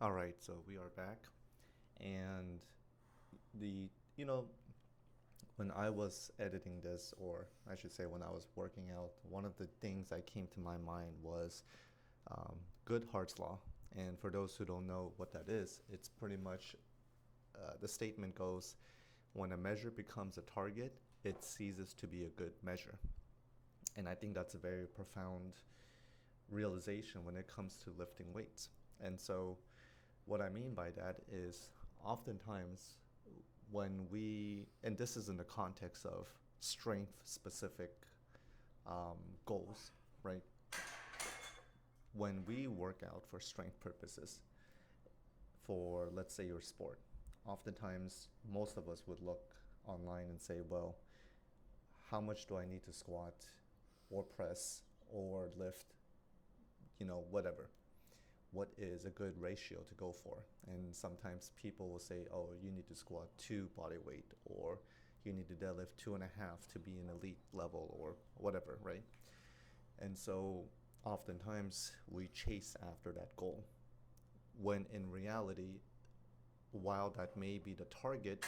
All right, so we are back. And the, you know, when I was editing this, or I should say when I was working out, one of the things that came to my mind was Goodhart's Law. And for those who don't know what that is, it's pretty much the statement goes when a measure becomes a target, it ceases to be a good measure. And I think that's a very profound realization when it comes to lifting weights. And so, what I mean by that is oftentimes when we, and this is in the context of strength specific goals, right? When we work out for strength purposes, for let's say your sport, oftentimes most of us would look online and say, well, how much do I need to squat or press or lift, whatever. What is a good ratio to go for? And sometimes people will say, oh, you need to squat 2 body weight, or you need to deadlift 2.5 to be an elite level, or whatever, right? And so oftentimes we chase after that goal, when in reality, while that may be the target,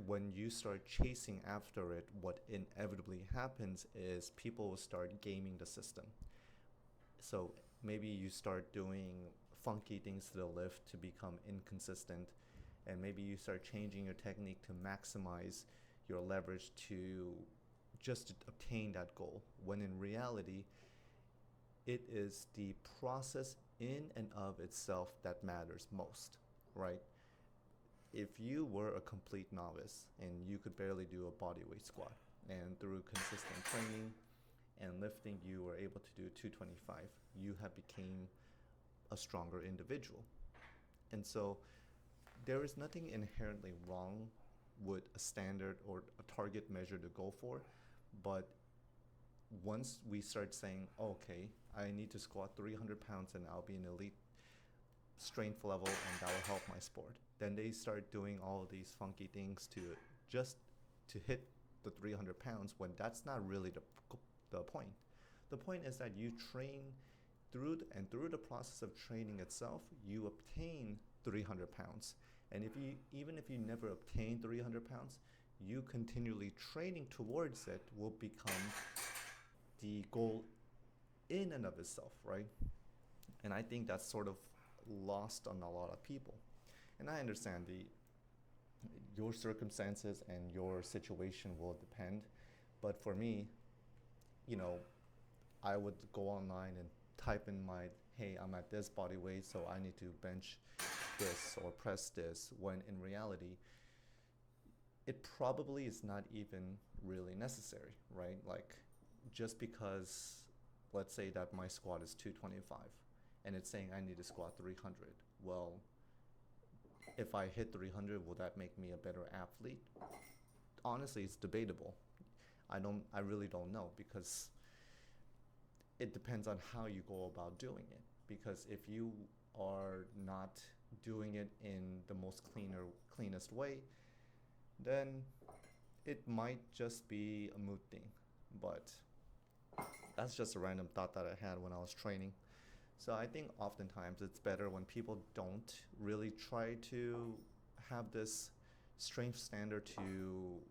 when you start chasing after it, what inevitably happens is people will start gaming the system. So maybe you start doing funky things to the lift to become inconsistent, and maybe you start changing your technique to maximize your leverage to just to obtain that goal, when in reality it is the process in and of itself that matters most, right? If you were a complete novice and you could barely do a bodyweight squat, and through consistent training and lifting you were able to do 225, you have became a stronger individual. And so there is nothing inherently wrong with a standard or a target measure to go for, but once we start saying, okay, I need to squat 300 pounds and I'll be an elite strength level and that will help my sport, then they start doing all of these funky things to just to hit the 300 pounds, when that's not really the point. The point is that you train through the process of training itself, you obtain 300 pounds. And even if you never obtain 300 pounds, you continually training towards it will become the goal in and of itself, right? And I think that's sort of lost on a lot of people. And I understand your circumstances and your situation will depend, but for me, you know, I would go online and type in my, hey, I'm at this body weight, so I need to bench this or press this, when in reality, it probably is not even really necessary, right? Like, just because, let's say that my squat is 225 and it's saying I need to squat 300. Well, if I hit 300, will that make me a better athlete? Honestly, it's debatable. I really don't know, because it depends on how you go about doing it. Because if you are not doing it in the most cleanest way, then it might just be a mood thing. But that's just a random thought that I had when I was training. So I think oftentimes it's better when people don't really try to have this strength standard to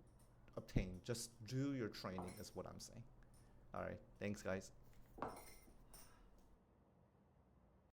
obtain. Just do your training, is what I'm saying. All right. Thanks, guys.